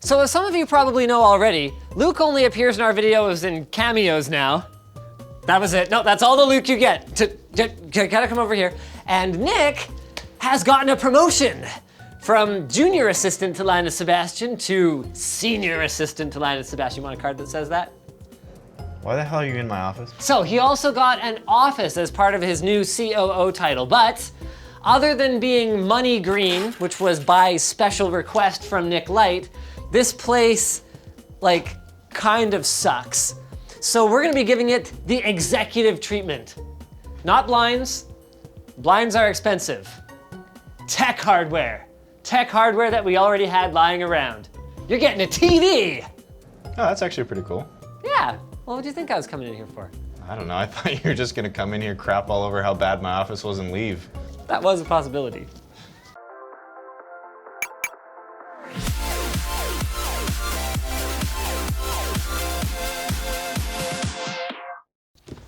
So as some of you probably know already, Luke only appears in our videos in cameos now. That was it. No, that's all the Luke you get. Gotta come over here. And Nick has gotten a promotion from junior assistant to Linus Sebastian to senior assistant to Linus Sebastian. You want a card that says that? Why the hell are you in my office? So he also got an office as part of his new COO title, but other than being money green, which was by special request from Nick Light, this place, like, kind of sucks. So we're gonna be giving it the executive treatment. Not blinds. Blinds are expensive. Tech hardware. Tech hardware that we already had lying around. You're getting a TV! Oh, that's actually pretty cool. Yeah, well, what do you think I was coming in here for? I don't know, I thought you were just gonna come in here, crap all over how bad my office was and leave. That was a possibility.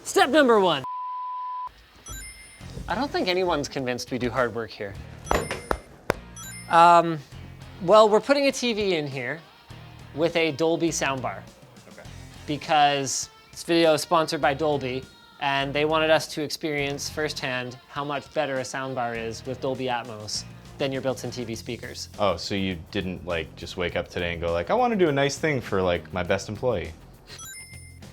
Step number 1. I don't think anyone's convinced we do hard work here. Well, we're putting a TV in here with a Dolby soundbar. Okay. Because this video is sponsored by Dolby, and they wanted us to experience firsthand how much better a soundbar is with Dolby Atmos than your built-in TV speakers. Oh, so you didn't like just wake up today and go like, I want to do a nice thing for like my best employee?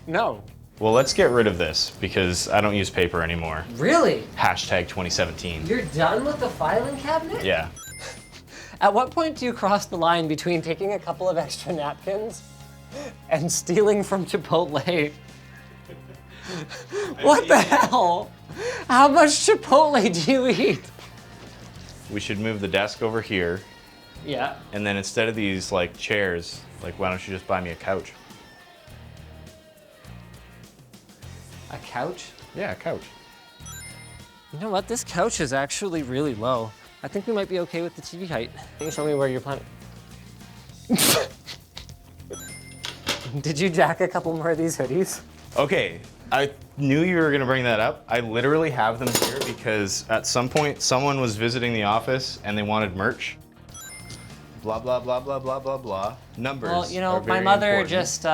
No. Well, let's get rid of this because I don't use paper anymore. Really? Hashtag 2017. You're done with the filing cabinet? Yeah. At what point do you cross the line between taking a couple of extra napkins and stealing from Chipotle? What the hell? How much Chipotle do you eat? We should move the desk over here. Yeah. And then instead of these like chairs, like why don't you just buy me a couch? A couch? Yeah, a couch. You know what? This couch is actually really low. I think we might be okay with the TV height. Can you show me where you're planning? Did you jack a couple more of these hoodies? Okay, I knew you were gonna bring that up. I literally have them here because at some point someone was visiting the office and they wanted merch. Blah, blah, blah, blah, blah, blah, blah. Numbers. Well, you know, are very my mother important. just,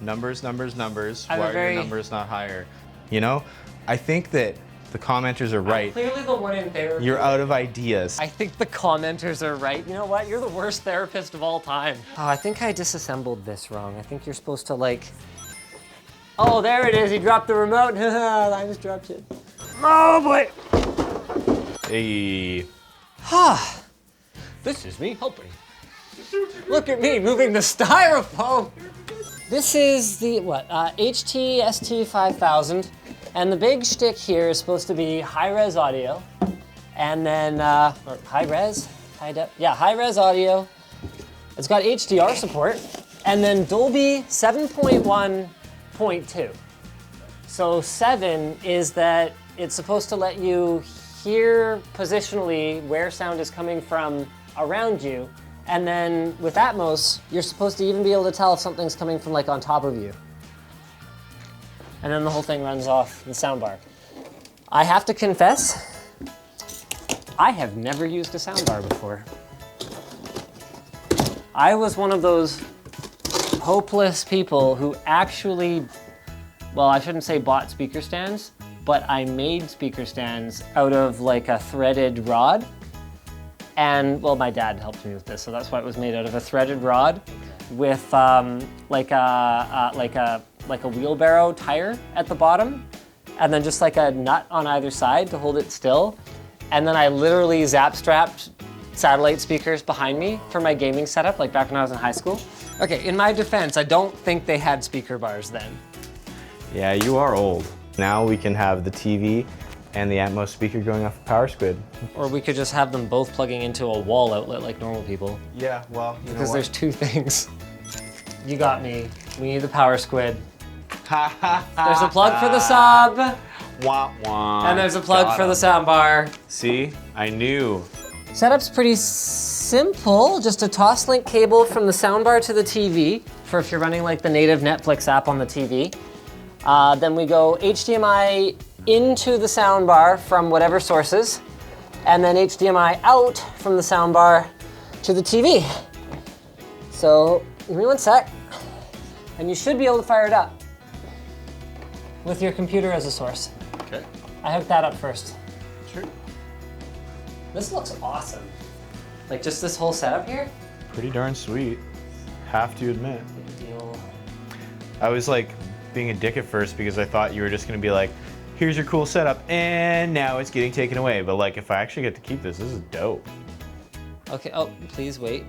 Numbers, numbers, numbers. I'm Why a very- are your numbers not higher? You know, I think that the commenters are right. Clearly the one in therapy. You're out of ideas. I think the commenters are right. You know what? You're the worst therapist of all time. Oh, I think I disassembled this wrong. I think you're supposed to like... Oh, there it is. He dropped the remote. I just dropped it. Oh, boy. Hey. This is me helping. Look at me moving the styrofoam. This is the, what, HT-ST5000. And the big shtick here is supposed to be high-res audio. And then, or high-res? High-res audio. It's got HDR support. And then Dolby 7.1.2. So 7 is that it's supposed to let you hear positionally where sound is coming from around you. And then with Atmos, you're supposed to even be able to tell if something's coming from like on top of you. And then the whole thing runs off the soundbar. I have to confess, I have never used a soundbar before. I was one of those hopeless people who actually, well, I shouldn't say bought speaker stands, but I made speaker stands out of like a threaded rod. And well, my dad helped me with this, so that's why it was made out of a threaded rod with like a wheelbarrow tire at the bottom, and then just like a nut on either side to hold it still. And then I literally zap strapped satellite speakers behind me for my gaming setup, like back when I was in high school. Okay, in my defense, I don't think they had speaker bars then. Yeah, you are old. Now we can have the TV and the Atmos speaker going off a power squid. Or we could just have them both plugging into a wall outlet like normal people. Yeah, well, you know Because what? there's two things. You got me. We need the power squid. There's a plug for the sub. Wah, wah. And there's a plug Got for the 'em. soundbar. See, I knew. Setup's pretty simple. Just a toss link cable from the soundbar to the TV for if you're running like the native Netflix app on the TV. Then we go HDMI into the soundbar from whatever sources, and then HDMI out from the soundbar to the TV. So give me one sec, and you should be able to fire it up with your computer as a source. Okay. I hooked that up first. Sure. This looks awesome. Like just this whole setup here. Pretty darn sweet. Have to admit. Big deal. I was like being a dick at first because I thought you were just gonna be like, here's your cool setup, and now it's getting taken away. But like, if I actually get to keep this is dope. Okay, oh, please wait.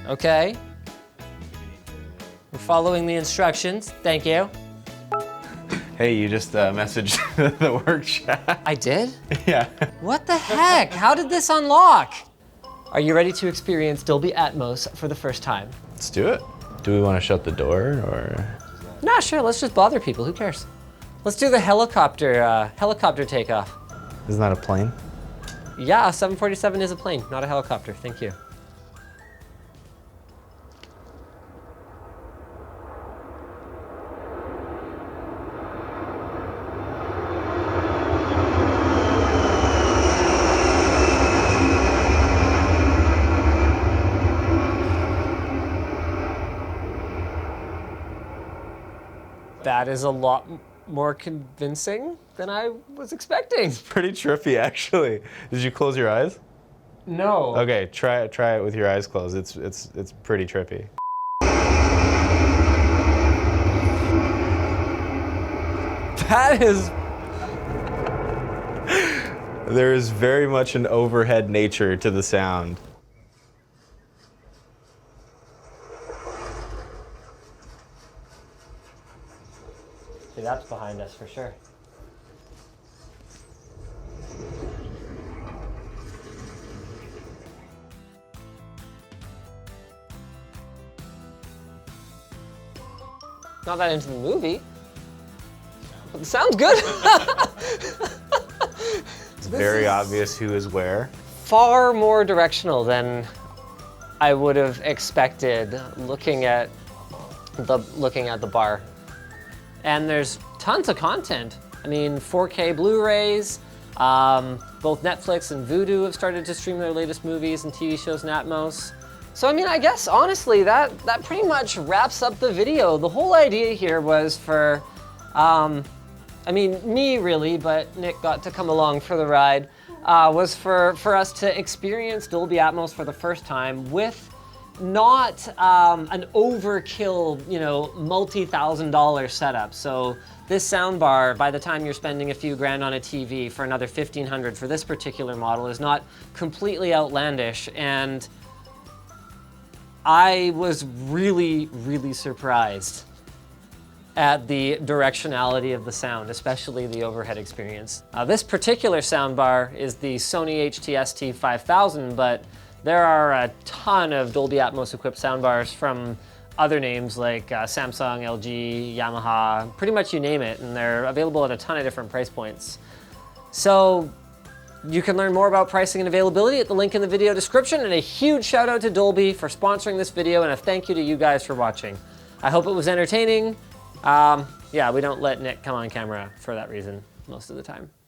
Okay. We're following the instructions, thank you. Hey, you just messaged the work chat. I did? Yeah. What the heck? How did this unlock? Are you ready to experience Dolby Atmos for the first time? Let's do it. Do we want to shut the door or? Nah, sure, let's just bother people, who cares? Let's do the helicopter takeoff. Isn't that a plane? Yeah, a 747 is a plane, not a helicopter, thank you. That is a lot more convincing than I was expecting. Pretty trippy, actually. Did you close your eyes? No. Okay, try it with your eyes closed. It's pretty trippy. That is... There is very much an overhead nature to the sound. See, that's behind us for sure. Not that into the movie, but it sounds good. It's very obvious who is where. Far more directional than I would have expected looking at the bar. And there's tons of content. I mean, 4K Blu-rays, both Netflix and Vudu have started to stream their latest movies and TV shows in Atmos. So I mean, I guess honestly, that pretty much wraps up the video. The whole idea here was for, I mean, me really, but Nick got to come along for the ride, was for us to experience Dolby Atmos for the first time with not an overkill, you know, multi-$1,000 setup. So this soundbar, by the time you're spending a few grand on a TV for another $1,500 for this particular model, is not completely outlandish. And I was really, really surprised at the directionality of the sound, especially the overhead experience. This particular soundbar is the Sony HTST 5000, but there are a ton of Dolby Atmos equipped soundbars from other names like Samsung, LG, Yamaha, pretty much you name it, and they're available at a ton of different price points. So you can learn more about pricing and availability at the link in the video description, and a huge shout out to Dolby for sponsoring this video, and a thank you to you guys for watching. I hope it was entertaining. Yeah, we don't let Nick come on camera for that reason most of the time.